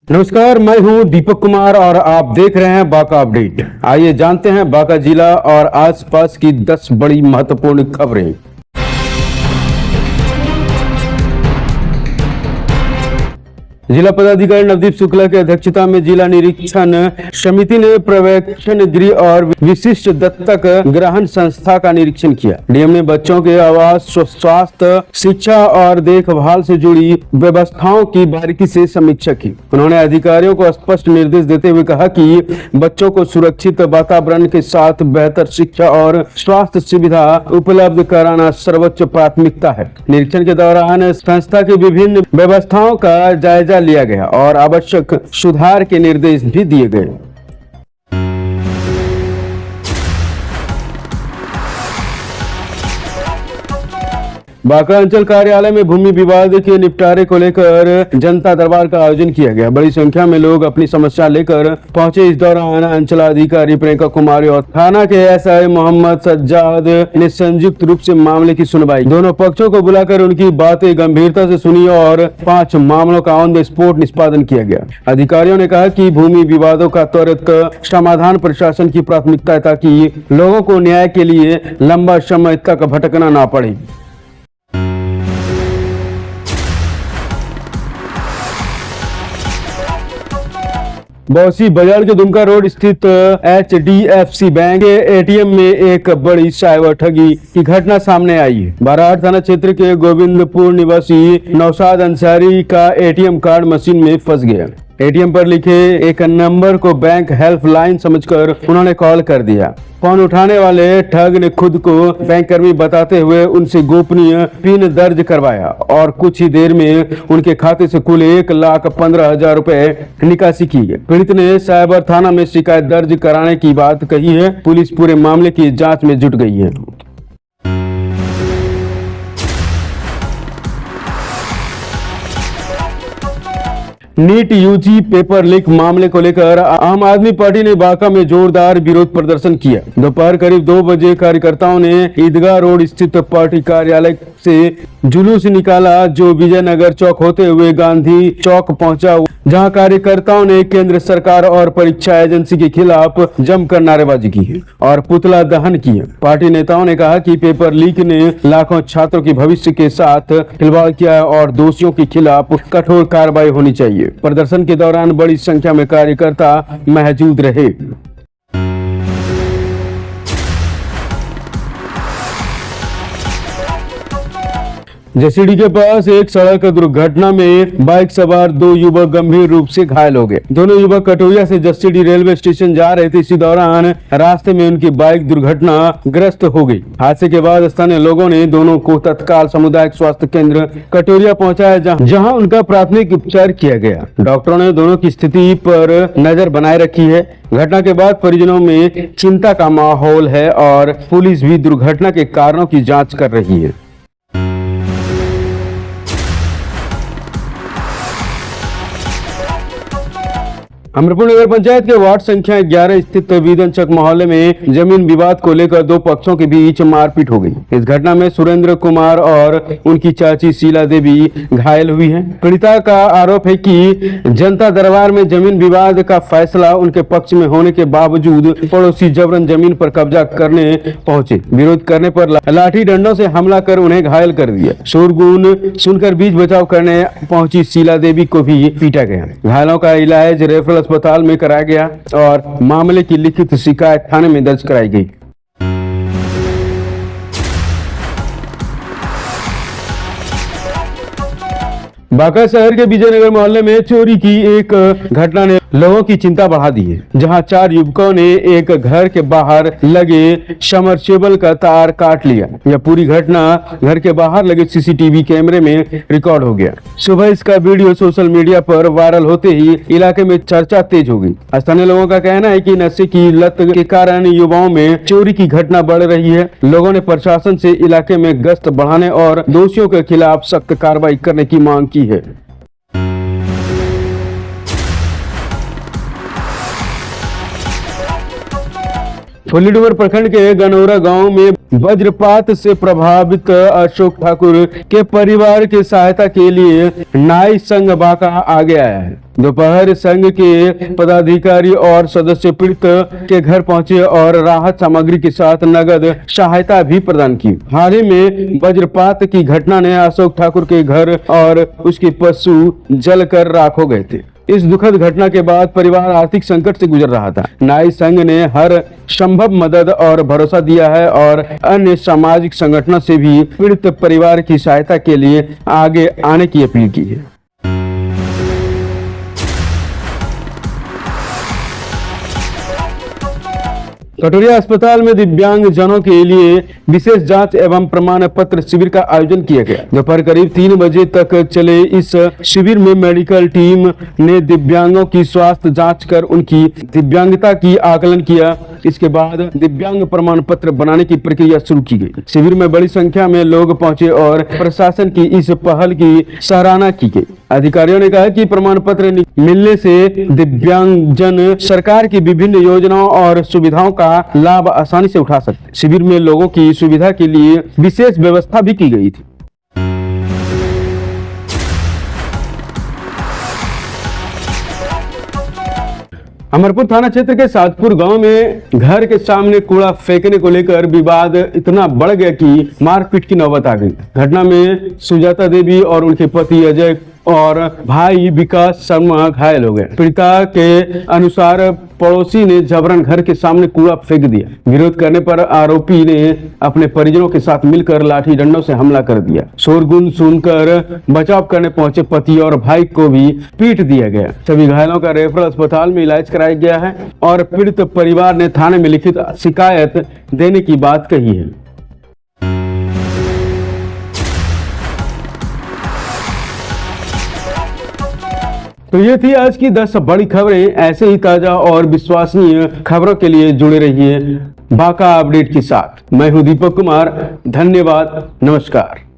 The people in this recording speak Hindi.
नमस्कार, मैं हूं दीपक कुमार और आप देख रहे हैं बांका अपडेट। आइए जानते हैं बांका जिला और आसपास की 10 बड़ी महत्वपूर्ण खबरें। जिला पदाधिकारी नवदीप शुक्ला की अध्यक्षता में जिला निरीक्षण समिति ने पर्यवेक्षण गृह और विशिष्ट दत्तक ग्रहण संस्था का निरीक्षण किया। डीएम ने बच्चों के आवास, स्वास्थ्य, शिक्षा और देखभाल से जुड़ी व्यवस्थाओं की बारीकी से समीक्षा की। उन्होंने अधिकारियों को स्पष्ट निर्देश देते हुए कहा कि बच्चों को सुरक्षित वातावरण के साथ बेहतर शिक्षा और स्वास्थ्य सुविधा उपलब्ध कराना सर्वोच्च प्राथमिकता है। निरीक्षण के दौरान संस्था की विभिन्न व्यवस्थाओं का जायजा लिया गया और आवश्यक सुधार के निर्देश भी दिए गए। बांका अंचल कार्यालय में भूमि विवाद के निपटारे को लेकर जनता दरबार का आयोजन किया गया। बड़ी संख्या में लोग अपनी समस्या लेकर पहुंचे। इस दौरान अंचलाधिकारी प्रियंका कुमारी और थाना के एसआई मोहम्मद सज्जाद ने संयुक्त रूप से मामले की सुनवाई। दोनों पक्षों को बुलाकर उनकी बातें गंभीरता से सुनी और 5 मामलों का ऑन द स्पॉट निष्पादन किया गया। अधिकारियों ने कहा कि भूमि विवादों का त्वरित समाधान प्रशासन की प्राथमिकता है ताकि लोगों को न्याय के लिए लंबा समय तक भटकना न पड़े। बौसी बाजार के दुमका रोड स्थित HDFC बैंक के एटीएम में एक बड़ी साइबर ठगी की घटना सामने आई है। बाराहाट थाना क्षेत्र के गोविंदपुर निवासी नौशाद अंसारी का एटीएम कार्ड मशीन में फंस गया। एटीएम पर लिखे एक नंबर को बैंक हेल्पलाइन समझकर उन्होंने कॉल कर दिया। फोन उठाने वाले ठग ने खुद को बैंक कर्मी बताते हुए उनसे गोपनीय पिन दर्ज करवाया और कुछ ही देर में उनके खाते से कुल 1,15,000 रुपए निकासी की है। पीड़ित ने साइबर थाना में शिकायत दर्ज कराने की बात कही है। पुलिस पूरे मामले की जांच में जुट गई है। नीट यूजी पेपर लीक मामले को लेकर आम आदमी पार्टी ने बांका में जोरदार विरोध प्रदर्शन किया। दोपहर करीब 2 बजे कार्यकर्ताओं ने ईदगाह रोड स्थित पार्टी कार्यालय से जुलूस निकाला जो विजयनगर चौक होते हुए गांधी चौक पहुंचा, जहां कार्यकर्ताओं ने केंद्र सरकार और परीक्षा एजेंसी के खिलाफ जमकर नारेबाजी की है और पुतला दहन किया। पार्टी नेताओं ने कहा कि पेपर लीक ने लाखों छात्रों के भविष्य के साथ खिलवाड़ किया है और दोषियों के खिलाफ कठोर कार्रवाई होनी चाहिए। प्रदर्शन के दौरान बड़ी संख्या में कार्यकर्ता मौजूद रहे। जसीडीह के पास एक सड़क दुर्घटना में बाइक सवार 2 युवक गंभीर रूप से घायल हो गए। दोनों युवक कटोरिया से जसीडीह रेलवे स्टेशन जा रहे थे। इसी दौरान रास्ते में उनकी बाइक दुर्घटनाग्रस्त हो गई। हादसे के बाद स्थानीय लोगों ने दोनों को तत्काल सामुदायिक स्वास्थ्य केंद्र कटोरिया पहुंचाया, जहां उनका प्राथमिक उपचार किया गया। डॉक्टरों ने दोनों की स्थिति पर नजर बनाए रखी है। घटना के बाद परिजनों में चिंता का माहौल है और पुलिस भी दुर्घटना के कारणों की जाँच कर रही है। अमरपुर नगर पंचायत के वार्ड संख्या 11 स्थित वीदन चक मोहल्ले में जमीन विवाद को लेकर 2 पक्षों के बीच मारपीट हो गई। इस घटना में सुरेंद्र कुमार और उनकी चाची शीला देवी घायल हुई हैं। पीड़िता का आरोप है कि जनता दरबार में जमीन विवाद का फैसला उनके पक्ष में होने के बावजूद पड़ोसी जबरन जमीन पर कब्जा करने पहुंचे। विरोध करने पर लाठी डंडों से हमला कर उन्हें घायल कर दिया। शोरगुल सुनकर बीच बचाव करने पहुंची शीला देवी को भी पीटा गया। घायलों का इलाज रेफरल अस्पताल में कराया गया और मामले की लिखित शिकायत थाने में दर्ज कराई गई। बांका शहर के विजयनगर मोहल्ले में चोरी की एक घटना ने लोगों की चिंता बढ़ा दी है, जहां 4 युवकों ने एक घर के बाहर लगे समरसेबल का तार काट लिया। यह पूरी घटना घर के बाहर लगे सीसीटीवी कैमरे में रिकॉर्ड हो गया। सुबह इसका वीडियो सोशल मीडिया पर वायरल होते ही इलाके में चर्चा तेज हो गई। स्थानीय लोगों का कहना है कि नशे की लत के कारण युवाओं में चोरी की घटना बढ़ रही है। लोगों ने प्रशासन से इलाके में गश्त बढ़ाने और दोषियों के खिलाफ सख्त कार्रवाई करने की मांग की है। फुल्लीडुबर प्रखंड के गनौरा गांव में वज्रपात से प्रभावित अशोक ठाकुर के परिवार की सहायता के लिए नाई संघ बांका आगे आया है। दोपहर संघ के पदाधिकारी और सदस्य पीड़ित के घर पहुंचे और राहत सामग्री के साथ नगद सहायता भी प्रदान की। हाल ही में वज्रपात की घटना ने अशोक ठाकुर के घर और उसके पशु जलकर राख हो गए थे। इस दुखद घटना के बाद परिवार आर्थिक संकट से गुजर रहा था। नाई संघ ने हर संभव मदद और भरोसा दिया है और अन्य सामाजिक संगठनों से भी पीड़ित परिवार की सहायता के लिए आगे आने की अपील की है। कटोरिया अस्पताल में दिव्यांग जनों के लिए विशेष जांच एवं प्रमाण पत्र शिविर का आयोजन किया गया। दोपहर करीब 3 बजे तक चले इस शिविर में मेडिकल टीम ने दिव्यांगों की स्वास्थ्य जांच कर उनकी दिव्यांगता की आकलन किया। इसके बाद दिव्यांग प्रमाण पत्र बनाने की प्रक्रिया शुरू की गई। शिविर में बड़ी संख्या में लोग पहुंचे और प्रशासन की इस पहल की सराहना की गई। अधिकारियों ने कहा कि प्रमाण पत्र मिलने से दिव्यांगजन सरकार की विभिन्न योजनाओं और सुविधाओं का लाभ आसानी से उठा सकते। शिविर में लोगों की सुविधा के लिए विशेष व्यवस्था भी की गई थी। अमरपुर थाना क्षेत्र के सातपुर गांव में घर के सामने कूड़ा फेंकने को लेकर विवाद इतना बढ़ गया कि मारपीट की नौबत आ गई। घटना में सुजाता देवी और उनके पति अजय और भाई विकास शर्मा घायल हो गए। पीड़िता के अनुसार पड़ोसी ने जबरन घर के सामने कूड़ा फेंक दिया। विरोध करने पर आरोपी ने अपने परिजनों के साथ मिलकर लाठी डंडों से हमला कर दिया। शोरगुल सुनकर बचाव करने पहुंचे पति और भाई को भी पीट दिया गया। सभी घायलों का रेफरल अस्पताल में इलाज कराया गया है और पीड़ित परिवार ने थाने में लिखित शिकायत देने की बात कही है। तो ये थी आज की 10 बड़ी खबरें। ऐसे ही ताजा और विश्वसनीय खबरों के लिए जुड़े रहिए बांका अपडेट के साथ। मैं हूं दीपक कुमार। धन्यवाद। नमस्कार।